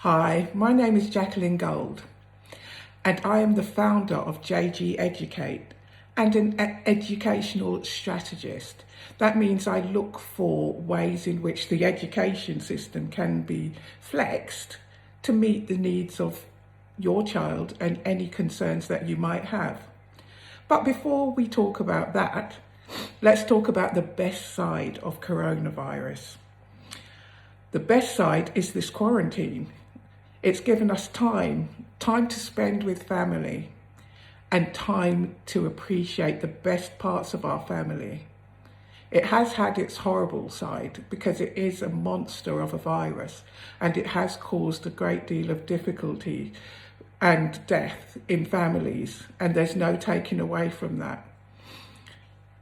Hi, my name is Jacqueline Gold and I am the founder of JG Educate and an educational strategist. That means I look for ways in which the education system can be flexed to meet the needs of your child and any concerns that you might have. But before we talk about that, let's talk about the best side of coronavirus. The best side is this quarantine. It's given us time to spend with family and time to appreciate the best parts of our family. It has had its horrible side because it is a monster of a virus and it has caused a great deal of difficulty and death in families, and there's no taking away from that.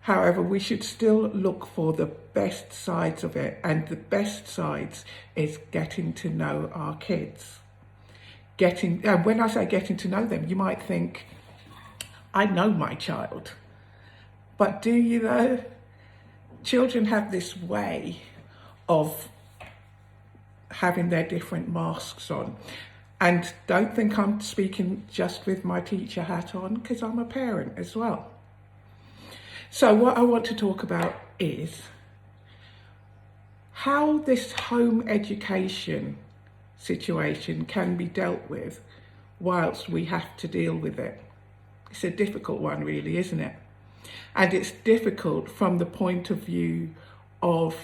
However, we should still look for the best sides of it, and the best sides is getting to know our kids. When I say getting to know them, you might think, I know my child. But do you know? Children have this way of having their different masks on. And don't think I'm speaking just with my teacher hat on, because I'm a parent as well. So what I want to talk about is how this home education situation can be dealt with whilst we have to deal with it. It's a difficult one really, isn't it? And it's difficult from the point of view of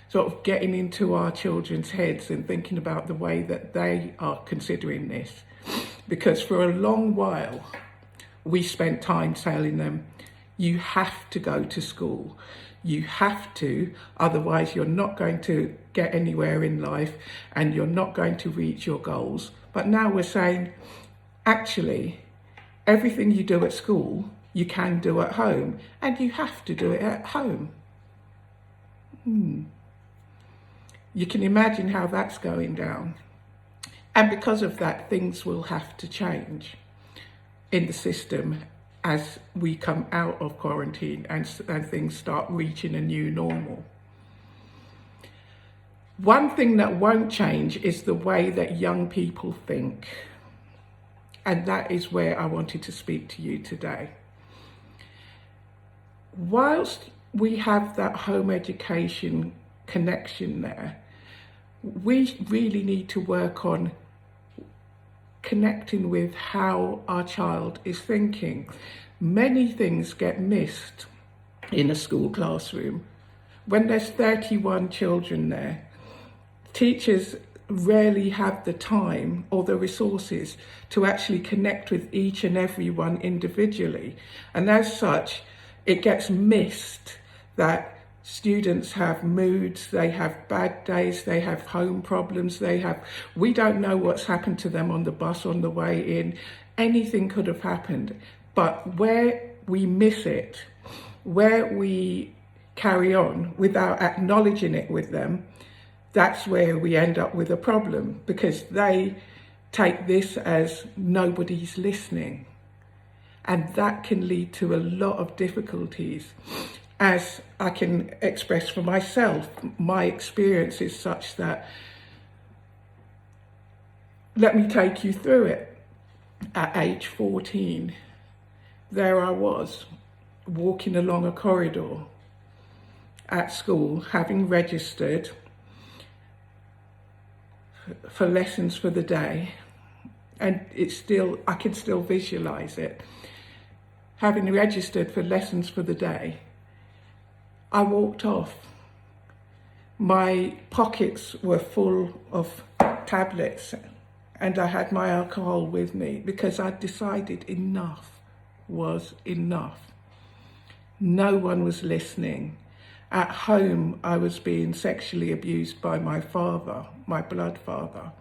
sort of getting into our children's heads and thinking about the way that they are considering this. Because for a long while, we spent time telling them, you have to go to school. You have to, otherwise you're not going to get anywhere in life and you're not going to reach your goals. But now we're saying, actually, everything you do at school, you can do at home, and you have to do it at home. You can imagine how that's going down. And because of that, things will have to change in the system as we come out of quarantine and things start reaching a new normal. One thing that won't change is the way that young people think. And that is where I wanted to speak to you today. Whilst we have that home education connection there, we really need to work on connecting with how our child is thinking. Many things get missed in a school classroom. When there's 31 children there, teachers rarely have the time or the resources to actually connect with each and every one individually. And as such, it gets missed that students have moods, they have bad days, they have home problems, we don't know what's happened to them on the bus on the way in. Anything could have happened. But where we miss it, where we carry on without acknowledging it with them, that's where we end up with a problem, because they take this as nobody's listening. And that can lead to a lot of difficulties. As I can express for myself, my experience is such that, let me take you through it. At age 14, there I was, walking along a corridor at school, having registered for lessons for the day. And I can still visualize it. Having registered for lessons for the day, I walked off. My pockets were full of tablets and I had my alcohol with me because I'd decided enough was enough. No one was listening. At home, I was being sexually abused by my father, my blood father.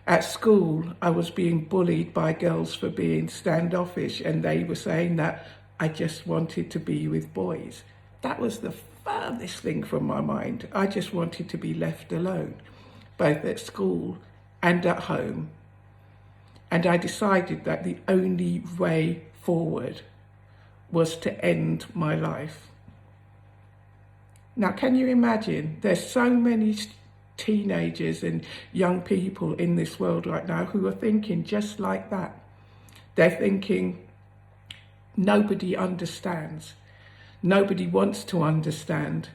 At school, I was being bullied by girls for being standoffish, and they were saying that I just wanted to be with boys. That was the furthest thing from my mind. I just wanted to be left alone, both at school and at home. And I decided that the only way forward was to end my life. Now, can you imagine? There's so many teenagers and young people in this world right now who are thinking just like that. They're thinking, nobody understands. Nobody wants to understand.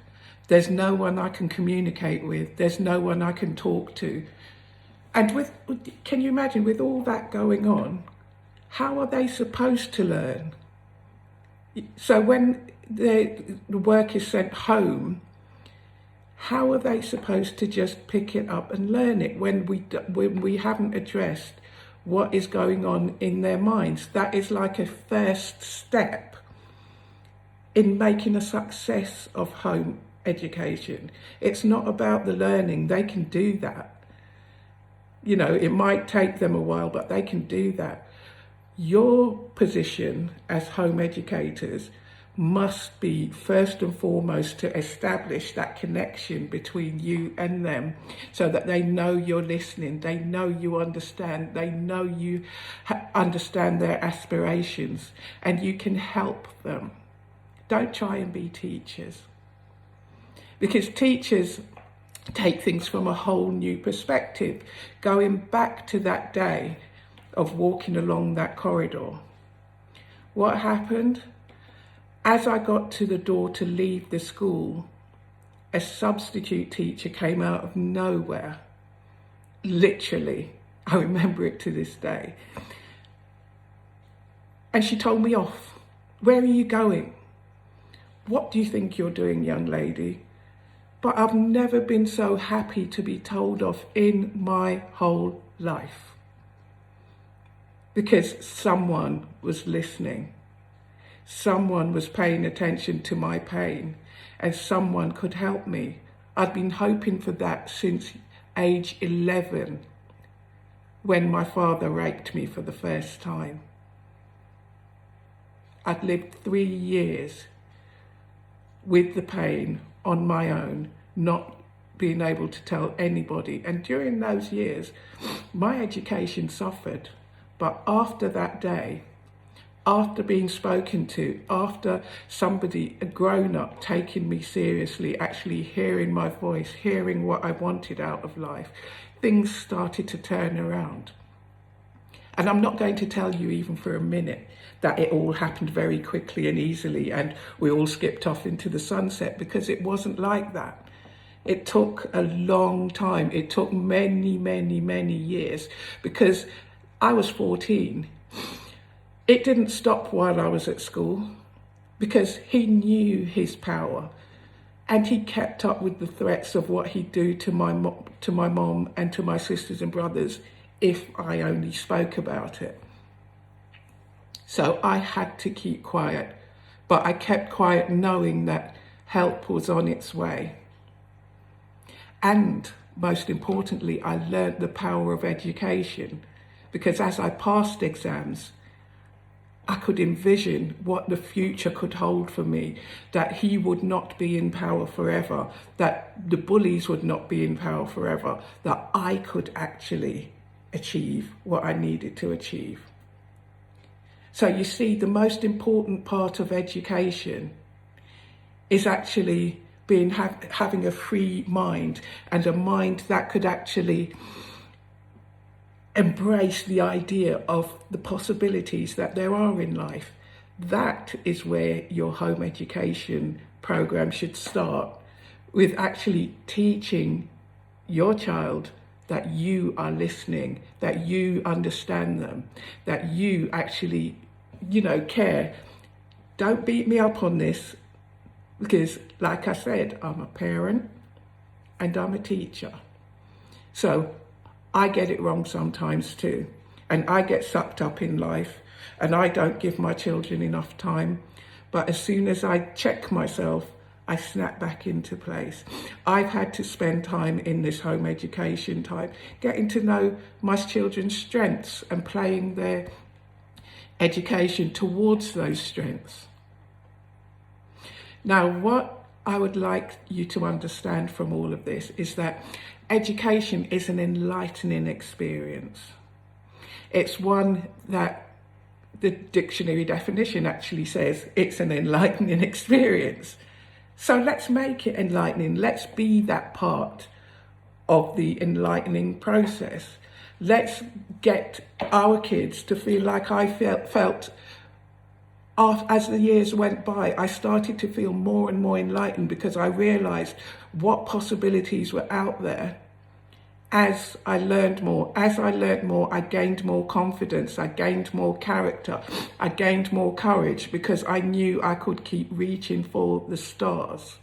There's no one I can communicate with. There's no one I can talk to. And can you imagine, with all that going on, how are they supposed to learn? So when the work is sent home, how are they supposed to just pick it up and learn it when we haven't addressed what is going on in their minds? That is like a first step in making a success of home education. It's not about the learning. They can do that. You know, it might take them a while, but they can do that. Your position as home educators must be first and foremost to establish that connection between you and them, so that they know you're listening, they know you understand, they know you understand their aspirations, and you can help them. Don't try and be teachers, because teachers take things from a whole new perspective. Going back to that day of walking along that corridor, what happened? As I got to the door to leave the school, a substitute teacher came out of nowhere. Literally, I remember it to this day. And she told me off. Where are you going? What do you think you're doing, young lady? But I've never been so happy to be told off in my whole life, because someone was listening. Someone was paying attention to my pain, and someone could help me. I'd been hoping for that since age 11, when my father raped me for the first time. I'd lived 3 years with the pain on my own, not being able to tell anybody. And during those years, my education suffered. But after that day, after being spoken to, after somebody, a grown-up, taking me seriously, actually hearing my voice, hearing what I wanted out of life, things started to turn around. And I'm not going to tell you even for a minute that it all happened very quickly and easily and we all skipped off into the sunset, because it wasn't like that. It took a long time. It took many, many, many years, because I was 14. It didn't stop while I was at school, because he knew his power, and he kept up with the threats of what he'd do to my mom and to my sisters and brothers if I only spoke about it. So I had to keep quiet, but I kept quiet knowing that help was on its way. And most importantly, I learned the power of education, because as I passed exams, I could envision what the future could hold for me, that he would not be in power forever, that the bullies would not be in power forever, that I could actually achieve what I needed to achieve. So you see, the most important part of education is actually having a free mind, and a mind that could actually embrace the idea of the possibilities that there are in life. That is where your home education program should start, with actually teaching your child that you are listening, that you understand them, that you actually, care. Don't beat me up on this, because like I said, I'm a parent and I'm a teacher. So I get it wrong sometimes too. And I get sucked up in life, and I don't give my children enough time. But as soon as I check myself, I snap back into place. I've had to spend time in this home education time, getting to know my children's strengths and playing their education towards those strengths. Now, what I would like you to understand from all of this is that education is an enlightening experience. It's one that the dictionary definition actually says it's an enlightening experience. So let's make it enlightening. Let's be that part of the enlightening process. Let's get our kids to feel like I felt as the years went by. I started to feel more and more enlightened because I realized what possibilities were out there. As I learned more, I gained more confidence, I gained more character, I gained more courage because I knew I could keep reaching for the stars.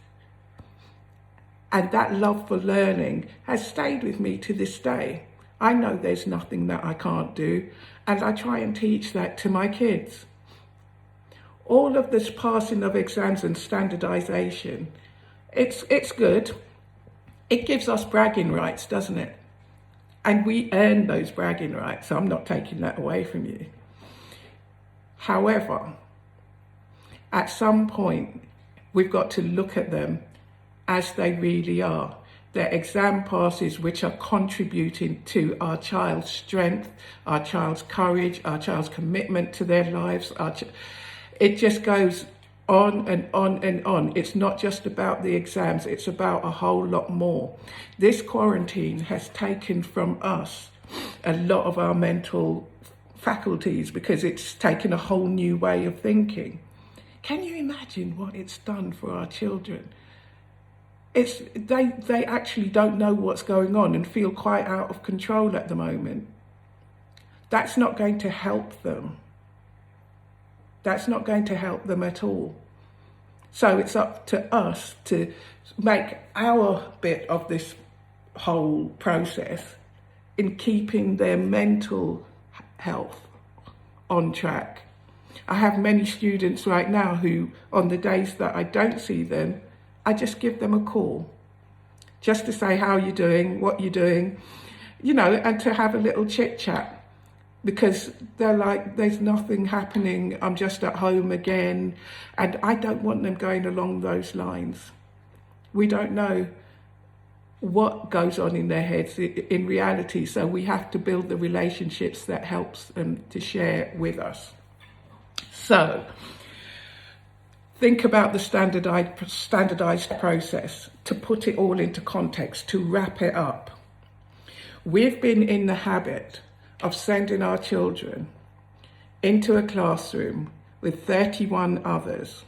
And that love for learning has stayed with me to this day. I know there's nothing that I can't do, and I try and teach that to my kids. All of this passing of exams and standardization, it's good. It gives us bragging rights, doesn't it? And we earn those bragging rights. So I'm not taking that away from you. However, at some point, we've got to look at them as they really are. They're exam passes which are contributing to our child's strength, our child's courage, our child's commitment to their lives. It just goes on and on and on. It's not just about the exams, it's about a whole lot more. This quarantine has taken from us a lot of our mental faculties because it's taken a whole new way of thinking. Can you imagine what it's done for our children? They actually don't know what's going on and feel quite out of control at the moment. That's not going to help them. That's not going to help them at all. So it's up to us to make our bit of this whole process in keeping their mental health on track. I have many students right now who, on the days that I don't see them, I just give them a call just to say how you're doing, what you're doing, and to have a little chit chat. Because they're like, there's nothing happening, I'm just at home again. And I don't want them going along those lines. We don't know what goes on in their heads in reality, so we have to build the relationships that helps them to share with us. So, think about the standardized process, to put it all into context, to wrap it up. We've been in the habit of sending our children into a classroom with 31 others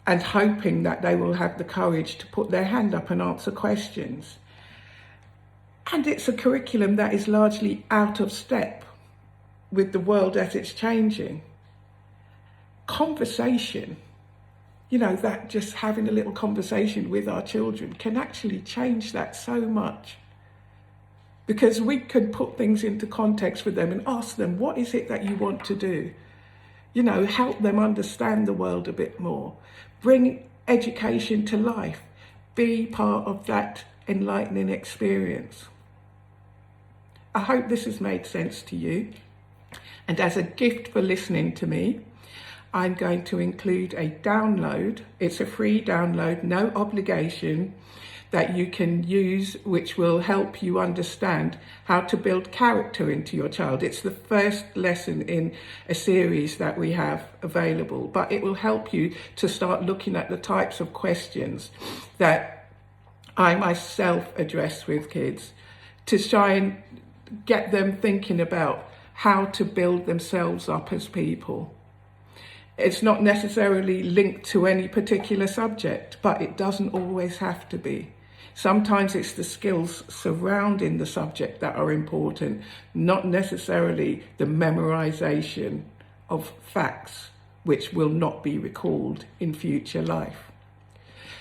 and hoping that they will have the courage to put their hand up and answer questions. And it's a curriculum that is largely out of step with the world as it's changing. Conversation, that just having a little conversation with our children can actually change that so much. Because we can put things into context with them and ask them, what is it that you want to do? Help them understand the world a bit more. Bring education to life. Be part of that enlightening experience. I hope this has made sense to you. And as a gift for listening to me, I'm going to include a download. It's a free download, no obligation, that you can use, which will help you understand how to build character into your child. It's the first lesson in a series that we have available, but it will help you to start looking at the types of questions that I myself address with kids, to try and get them thinking about how to build themselves up as people. It's not necessarily linked to any particular subject, but it doesn't always have to be. Sometimes it's the skills surrounding the subject that are important, not necessarily the memorization of facts which will not be recalled in future life.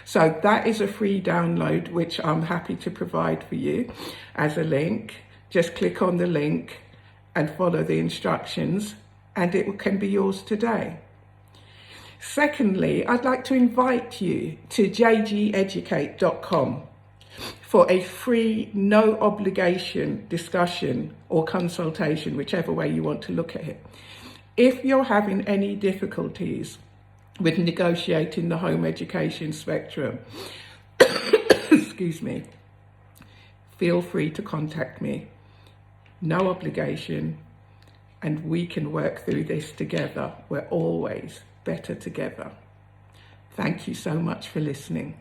So that is a free download which I'm happy to provide for you as a link. Just click on the link and follow the instructions and it can be yours today. Secondly, I'd like to invite you to jgeducate.com for a free, no obligation discussion or consultation, whichever way you want to look at it. If you're having any difficulties with negotiating the home education spectrum, excuse me, feel free to contact me. No obligation, and we can work through this together. We're always better together. Thank you so much for listening.